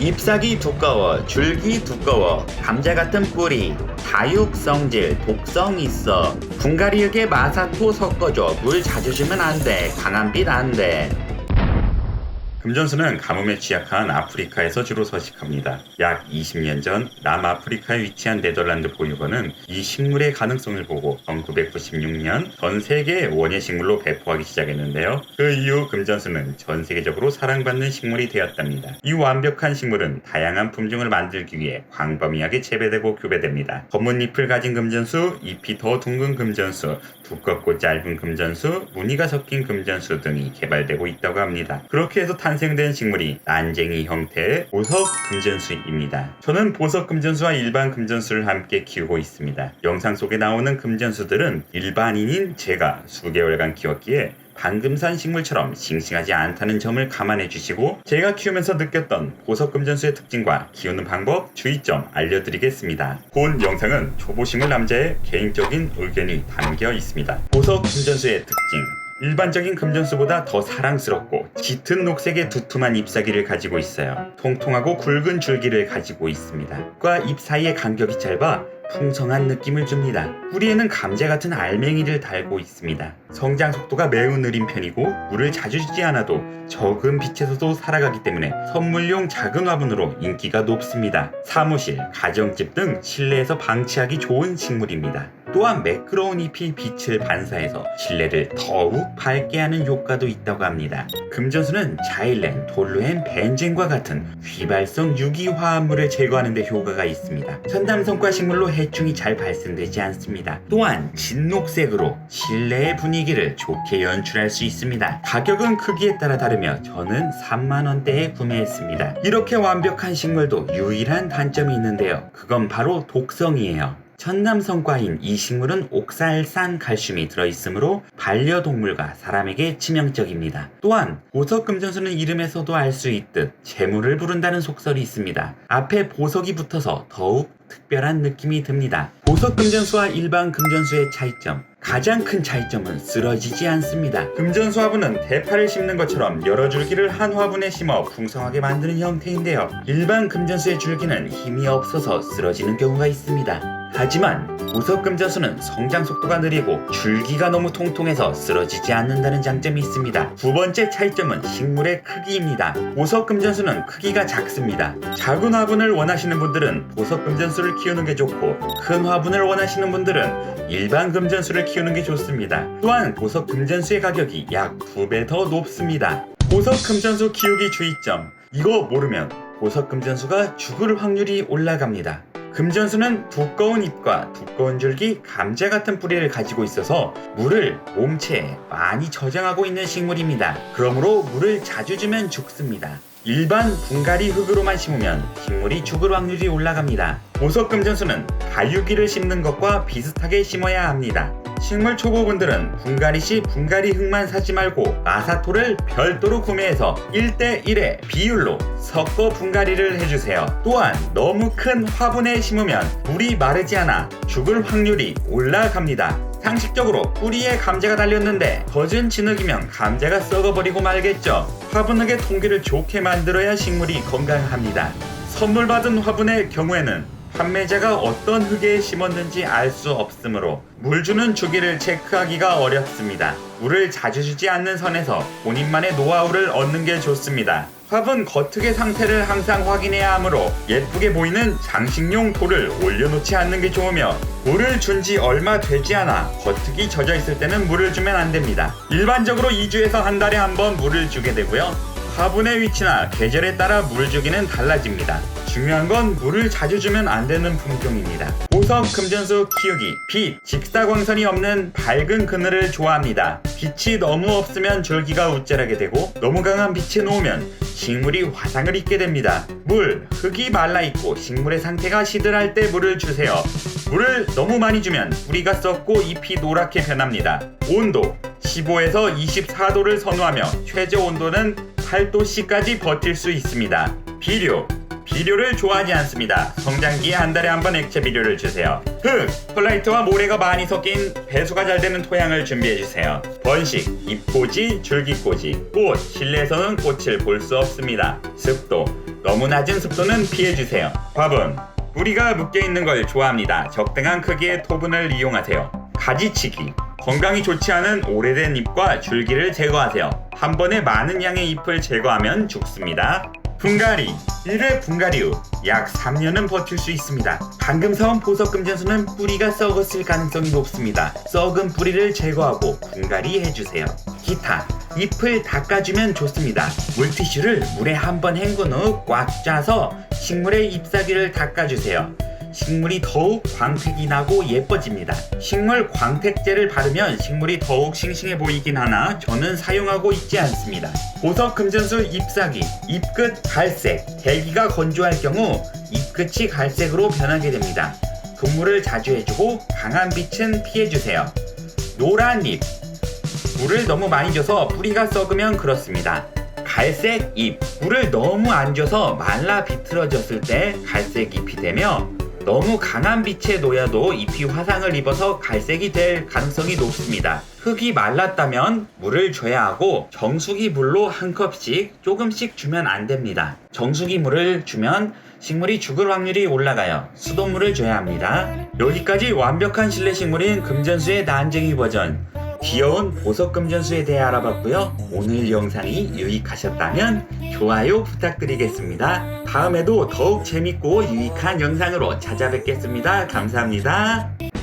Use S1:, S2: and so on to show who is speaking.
S1: 잎사귀 두꺼워, 줄기 두꺼워, 감자 같은 뿌리, 다육성질, 독성 있어. 분갈이흙에 마사토 섞어줘. 물 자주 주면 안 돼. 강한 빛 안 돼. 금전수는 가뭄에 취약한 아프리카에서 주로 서식합니다. 약 20년 전 남아프리카에 위치한 네덜란드 보육원은 이 식물의 가능성을 보고 1996년 전 세계의 원예 식물로 배포하기 시작했는데요. 그 이후 금전수는 전 세계적으로 사랑받는 식물이 되었답니다. 이 완벽한 식물은 다양한 품종을 만들기 위해 광범위하게 재배되고 교배됩니다. 검은 잎을 가진 금전수, 잎이 더 둥근 금전수, 두껍고 짧은 금전수, 무늬가 섞인 금전수 등이 개발되고 있다고 합니다. 그렇게 해서 탄생된 식물이 난쟁이 형태의 보석 금전수입니다. 저는 보석 금전수와 일반 금전수를 함께 키우고 있습니다. 영상 속에 나오는 금전수들은 일반인인 제가 수개월간 키웠기에 방금산 식물처럼 싱싱하지 않다는 점을 감안해 주시고 제가 키우면서 느꼈던 보석 금전수의 특징과 키우는 방법, 주의점 알려드리겠습니다. 본 영상은 초보식물 남자의 개인적인 의견이 담겨 있습니다. 보석 금전수의 특징, 일반적인 금전수보다 더 사랑스럽고 짙은 녹색의 두툼한 잎사귀를 가지고 있어요. 통통하고 굵은 줄기를 가지고 있습니다. 과 잎 사이의 간격이 짧아 풍성한 느낌을 줍니다. 뿌리에는 감자 같은 알맹이를 달고 있습니다. 성장 속도가 매우 느린 편이고 물을 자주 주지 않아도 적은 빛에서도 살아가기 때문에 선물용 작은 화분으로 인기가 높습니다. 사무실, 가정집 등 실내에서 방치하기 좋은 식물입니다. 또한 매끄러운 잎이 빛을 반사해서 실내를 더욱 밝게 하는 효과도 있다고 합니다. 금전수는 자일렌, 톨루엔, 벤젠과 같은 휘발성 유기화합물을 제거하는 데 효과가 있습니다. 천담성과 식물로 해충이 잘 발생되지 않습니다. 또한 진녹색으로 실내의 분위기를 좋게 연출할 수 있습니다. 가격은 크기에 따라 다르며 저는 3만원대에 구매했습니다. 이렇게 완벽한 식물도 유일한 단점이 있는데요. 그건 바로 독성이에요. 천남성과인 이 식물은 옥살산 칼슘이 들어있으므로 반려동물과 사람에게 치명적입니다. 또한 보석 금전수는 이름에서도 알 수 있듯 재물을 부른다는 속설이 있습니다. 앞에 보석이 붙어서 더욱 특별한 느낌이 듭니다. 보석 금전수와 일반 금전수의 차이점, 가장 큰 차이점은 쓰러지지 않습니다. 금전수 화분은 대파를 심는 것처럼 여러 줄기를 한 화분에 심어 풍성하게 만드는 형태인데요. 일반 금전수의 줄기는 힘이 없어서 쓰러지는 경우가 있습니다. 하지만 보석 금전수는 성장 속도가 느리고 줄기가 너무 통통해서 쓰러지지 않는다는 장점이 있습니다. 두 번째 차이점은 식물의 크기입니다. 보석 금전수는 크기가 작습니다. 작은 화분을 원하시는 분들은 보석 금전수를 키우는 게 좋고 큰 화분을 원하시는 분들은 일반 금전수를 키우는 게 좋습니다. 또한 보석 금전수의 가격이 약 2배 더 높습니다. 보석 금전수 키우기 주의점, 이거 모르면 보석 금전수가 죽을 확률이 올라갑니다. 금전수는 두꺼운 잎과 두꺼운 줄기, 감자 같은 뿌리를 가지고 있어서 물을 몸체에 많이 저장하고 있는 식물입니다. 그러므로 물을 자주 주면 죽습니다. 일반 분갈이 흙으로만 심으면 식물이 죽을 확률이 올라갑니다. 보석 금전수는 다육이를 심는 것과 비슷하게 심어야 합니다. 식물 초보분들은 분갈이 시 분갈이 흙만 사지 말고 마사토를 별도로 구매해서 1:1의 비율로 섞어 분갈이를 해주세요. 또한 너무 큰 화분에 심으면 물이 마르지 않아 죽을 확률이 올라갑니다. 상식적으로 뿌리에 감자가 달렸는데 젖은 진흙이면 감자가 썩어버리고 말겠죠. 화분흙의 통기를 좋게 만들어야 식물이 건강합니다. 선물 받은 화분의 경우에는 판매자가 어떤 흙에 심었는지 알 수 없으므로 물 주는 주기를 체크하기가 어렵습니다. 물을 자주 주지 않는 선에서 본인만의 노하우를 얻는 게 좋습니다. 화분 겉흙의 상태를 항상 확인해야 하므로 예쁘게 보이는 장식용 돌을 올려놓지 않는 게 좋으며 물을 준 지 얼마 되지 않아 겉흙이 젖어 있을 때는 물을 주면 안 됩니다. 일반적으로 2주에서 한 달에 한 번 물을 주게 되고요. 화분의 위치나 계절에 따라 물 주기는 달라집니다. 중요한 건 물을 자주 주면 안 되는 품종입니다. 보석 금전수 키우기, 빛, 직사광선이 없는 밝은 그늘을 좋아합니다. 빛이 너무 없으면 줄기가 우쭐하게 되고 너무 강한 빛에 놓으면 식물이 화상을 입게 됩니다. 물, 흙이 말라있고 식물의 상태가 시들할 때 물을 주세요. 물을 너무 많이 주면 뿌리가 썩고 잎이 노랗게 변합니다. 온도, 15에서 24도를 선호하며 최저 온도는 8도씨까지 버틸 수 있습니다. 비료를 좋아하지 않습니다. 성장기에 한 달에 한 번 액체 비료를 주세요. 흙, 펄라이트와 모래가 많이 섞인 배수가 잘 되는 토양을 준비해주세요. 번식, 잎꽂이, 줄기꽂이, 꽃, 실내에서는 꽃을 볼 수 없습니다. 습도, 너무 낮은 습도는 피해주세요. 화분. 뿌리가 묶여있는 걸 좋아합니다. 적당한 크기의 토분을 이용하세요. 가지치기. 건강이 좋지 않은 오래된 잎과 줄기를 제거하세요. 한 번에 많은 양의 잎을 제거하면 죽습니다. 분갈이. 1회 분갈이 후 약 3년은 버틸 수 있습니다. 방금 사온 보석 금전수는 뿌리가 썩었을 가능성이 높습니다. 썩은 뿌리를 제거하고 분갈이 해주세요. 기타. 잎을 닦아주면 좋습니다. 물티슈를 물에 한번 헹군 후 꽉 짜서 식물의 잎사귀를 닦아주세요. 식물이 더욱 광택이 나고 예뻐집니다. 식물 광택제를 바르면 식물이 더욱 싱싱해 보이긴 하나 저는 사용하고 있지 않습니다. 보석 금전수 잎사귀. 잎끝 갈색. 대기가 건조할 경우 잎끝이 갈색으로 변하게 됩니다. 분무를 자주 해주고 강한 빛은 피해주세요. 노란 잎. 물을 너무 많이 줘서 뿌리가 썩으면 그렇습니다. 갈색 잎. 물을 너무 안 줘서 말라 비틀어졌을 때 갈색 잎이 되며 너무 강한 빛에 놓여도 잎이 화상을 입어서 갈색이 될 가능성이 높습니다. 흙이 말랐다면 물을 줘야 하고 정수기 물로 한 컵씩 조금씩 주면 안 됩니다. 정수기 물을 주면 식물이 죽을 확률이 올라가요. 수돗물을 줘야 합니다. 여기까지 완벽한 실내 식물인 금전수의 난쟁이 버전, 귀여운 보석 금전수에 대해 알아봤고요. 오늘 영상이 유익하셨다면 좋아요 부탁드리겠습니다. 다음에도 더욱 재밌고 유익한 영상으로 찾아뵙겠습니다. 감사합니다.